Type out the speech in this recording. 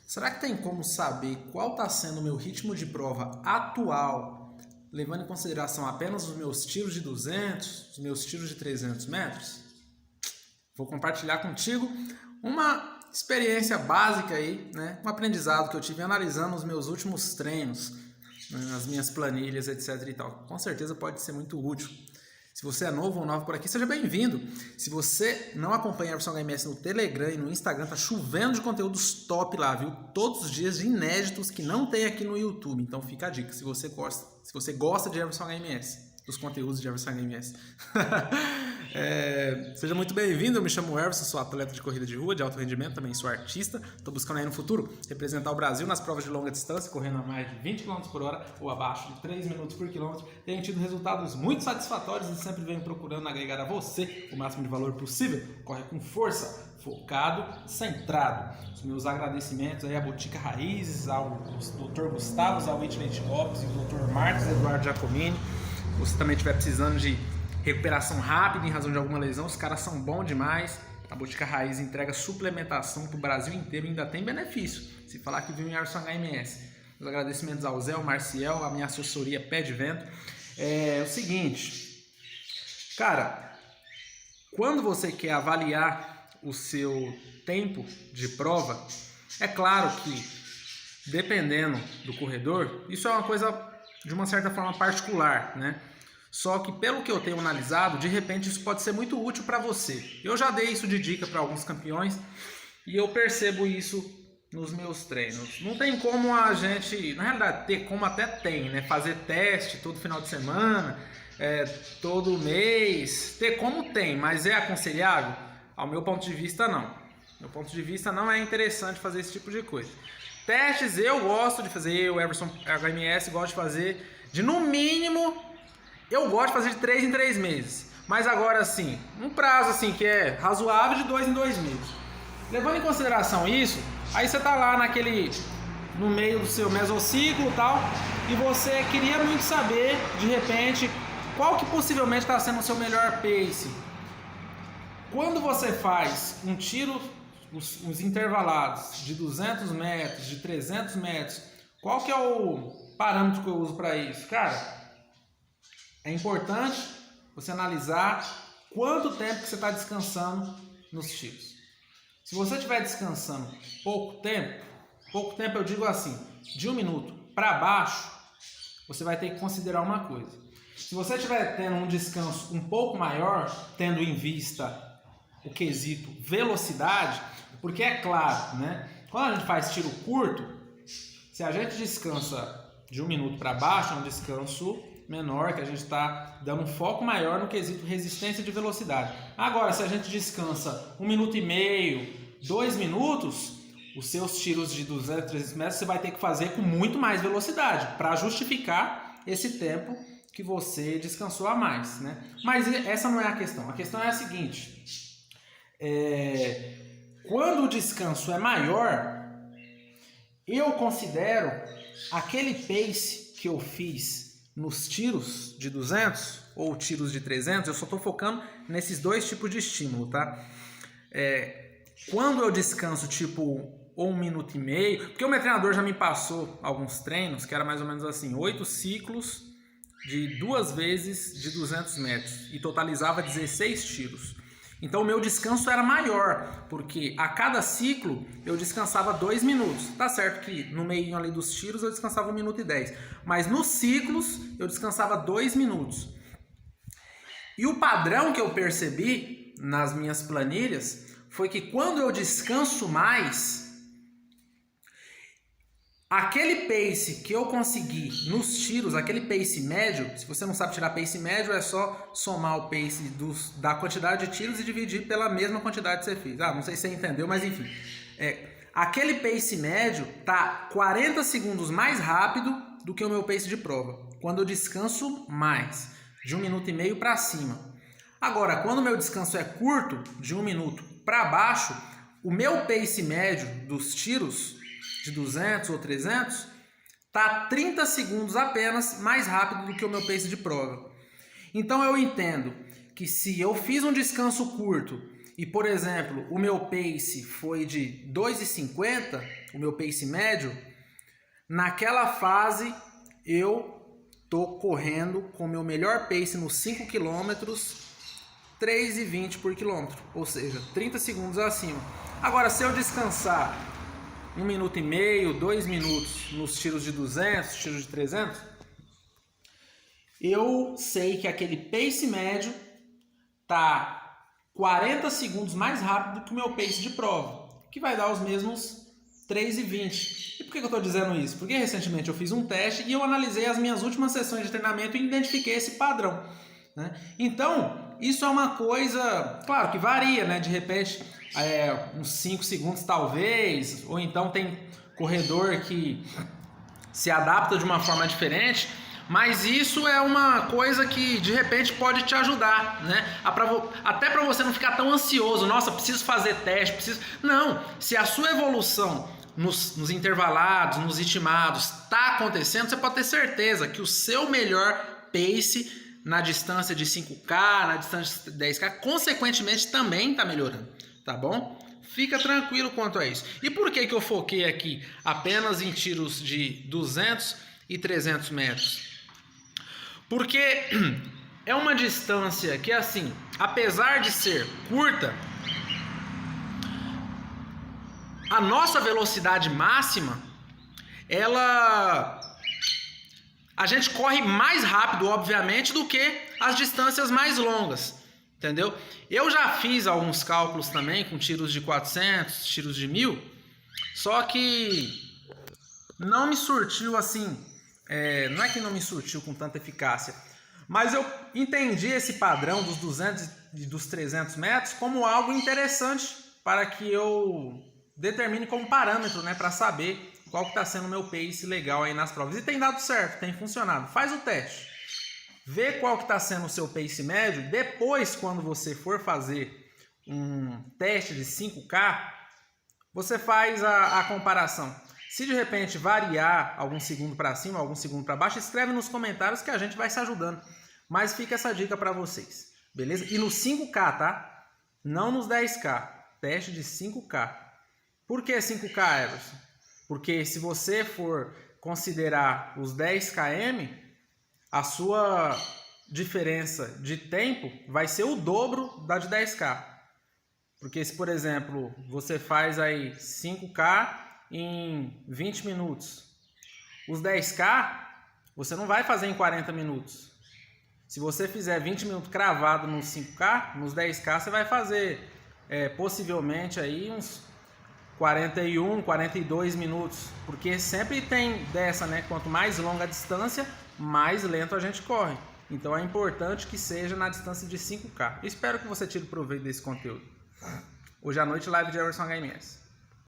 Será que tem como saber qual está sendo o meu ritmo de prova atual, levando em consideração apenas os meus tiros de 200, os meus tiros de 300 metros? Vou compartilhar contigo uma experiência básica aí, né? Um aprendizado que eu tive analisando os meus últimos treinos, né? As minhas planilhas, etc e tal. Com certeza pode ser muito útil. Se você é novo ou nova por aqui, seja bem-vindo. Se você não acompanha a Everson HMS no Telegram e no Instagram, tá chovendo de conteúdos top lá, viu? Todos os dias de inéditos que não tem aqui no YouTube. Então fica a dica, se você gosta de Everson HMS, dos conteúdos de Everson HMS. Seja muito bem-vindo, eu me chamo Everson, sou atleta de corrida de rua, de alto rendimento, também sou artista. Estou buscando aí no futuro representar o Brasil nas provas de longa distância, correndo a mais de 20 km por hora ou abaixo de 3 minutos por quilômetro. Tenho tido resultados muito satisfatórios e sempre venho procurando agregar a você o máximo de valor possível. Corre com força, focado, centrado. Os meus agradecimentos aí à Botica Raízes, ao Dr. Gustavo, ao Whitney Lopes e ao Dr. Marcos Eduardo Giacomini. Se você também estiver precisando de recuperação rápida em razão de alguma lesão, os caras são bons demais. A Botica Raiz entrega suplementação para o Brasil inteiro e ainda tem benefício. Se falar que viu em Everson HMS. Os agradecimentos ao Zé, ao Marciel, a minha assessoria Pé de Vento. É o seguinte, cara, quando você quer avaliar o seu tempo de prova, é claro que, dependendo do corredor, isso é uma coisa de uma certa forma particular, né? Só que pelo que eu tenho analisado, de repente isso pode ser muito útil para você. Eu já dei isso de dica para alguns campeões e eu percebo isso nos meus treinos. Não tem como a gente, na realidade, ter como até tem, né? Fazer teste todo final de semana, todo mês, ter como tem, mas é aconselhável? Ao meu ponto de vista, não. Meu ponto de vista, não é interessante fazer esse tipo de coisa. Testes eu gosto de fazer, eu, Everson HMS, gosto de fazer de no mínimo, eu gosto de fazer de 3 em 3 meses. Mas agora assim, um prazo assim que é razoável de 2 em 2 meses. Levando em consideração isso, aí você tá lá no meio do seu mesociclo e tal, e você queria muito saber, de repente, qual que possivelmente está sendo o seu melhor pace. Quando você faz um tiro, os intervalados de 200 metros, de 300 metros, qual que é o parâmetro que eu uso para isso? Cara, é importante você analisar quanto tempo que você está descansando nos tiros. Se você estiver descansando pouco tempo eu digo assim, de 1 minuto para baixo, você vai ter que considerar uma coisa. Se você estiver tendo um descanso um pouco maior, tendo em vista o quesito velocidade, porque é claro, né? Quando a gente faz tiro curto, se a gente descansa de 1 minuto para baixo, é um descanso menor, que a gente está dando um foco maior no quesito resistência de velocidade. Agora, se a gente descansa 1 minuto e meio, 2 minutos, os seus tiros de 200, 300 metros você vai ter que fazer com muito mais velocidade para justificar esse tempo que você descansou a mais, né? Mas essa não é a questão. A questão é a seguinte: quando o descanso é maior, eu considero aquele pace que eu fiz nos tiros de 200 ou tiros de 300, eu só estou focando nesses dois tipos de estímulo, tá? Quando eu descanso tipo 1 minuto e meio, porque o meu treinador já me passou alguns treinos que era mais ou menos assim, 8 ciclos de 2 vezes de 200 metros e totalizava 16 tiros. Então o meu descanso era maior, porque a cada ciclo eu descansava 2 minutos. Tá certo que no meio ali dos tiros eu descansava 1 minuto e 10, mas nos ciclos eu descansava 2 minutos. E o padrão que eu percebi nas minhas planilhas foi que quando eu descanso mais, aquele pace que eu consegui nos tiros, aquele pace médio, se você não sabe tirar pace médio, é só somar o pace da quantidade de tiros e dividir pela mesma quantidade que você fez. Não sei se você entendeu, mas enfim. Aquele pace médio tá 40 segundos mais rápido do que o meu pace de prova, quando eu descanso mais, de 1 minuto e meio para cima. Agora, quando o meu descanso é curto, de 1 minuto para baixo, o meu pace médio dos tiros de 200 ou 300 tá 30 segundos apenas mais rápido do que o meu pace de prova. Então eu entendo que se eu fiz um descanso curto e, por exemplo, o meu pace foi de 2,50, o meu pace médio, naquela fase eu tô correndo com o meu melhor pace nos 5 km, 3,20 por quilômetro, ou seja, 30 segundos acima. Agora, se eu descansar 1 minuto e meio, 2 minutos nos tiros de 200, tiros de 300, eu sei que aquele pace médio tá 40 segundos mais rápido que o meu pace de prova, que vai dar os mesmos 3,20. E por que eu estou dizendo isso? Porque recentemente eu fiz um teste e eu analisei as minhas últimas sessões de treinamento e identifiquei esse padrão, né? Então, isso é uma coisa, claro, que varia, né? De repente, uns 5 segundos talvez, ou então tem corredor que se adapta de uma forma diferente. Mas isso é uma coisa que de repente pode te ajudar, né? Até para você não ficar tão ansioso. Nossa, preciso fazer teste, preciso... Não, se a sua evolução nos intervalados, nos ritmados está acontecendo, você pode ter certeza que o seu melhor pace na distância de 5K, na distância de 10K, consequentemente também está melhorando, tá bom? Fica tranquilo quanto a isso. E por que eu foquei aqui apenas em tiros de 200 e 300 metros? Porque é uma distância que, assim, apesar de ser curta, a nossa velocidade máxima, a gente corre mais rápido, obviamente, do que as distâncias mais longas, entendeu? Eu já fiz alguns cálculos também com tiros de 400, tiros de 1000, só que não me surtiu assim... não é que não me surtiu com tanta eficácia, mas eu entendi esse padrão dos 200 e dos 300 metros como algo interessante para que eu determine como parâmetro, né, para saber qual que está sendo o meu pace legal aí nas provas. E tem dado certo, tem funcionado. Faz o teste, vê qual que está sendo o seu pace médio. Depois, quando você for fazer um teste de 5K, você faz a comparação. Se de repente variar algum segundo para cima, algum segundo para baixo, escreve nos comentários que a gente vai se ajudando. Mas fica essa dica para vocês, beleza? E no 5K, tá? Não nos 10K. Teste de 5K. Por que 5K, Everson? Porque se você for considerar os 10 km, a sua diferença de tempo vai ser o dobro da de 10K. Porque se, por exemplo, você faz aí 5K em 20 minutos. Os 10K, você não vai fazer em 40 minutos. Se você fizer 20 minutos cravado nos 5K, nos 10K você vai fazer possivelmente aí uns 41, 42 minutos. Porque sempre tem dessa, né? Quanto mais longa a distância, mais lento a gente corre. Então é importante que seja na distância de 5K. Espero que você tire proveito desse conteúdo. Hoje à noite, live de Everson HMS.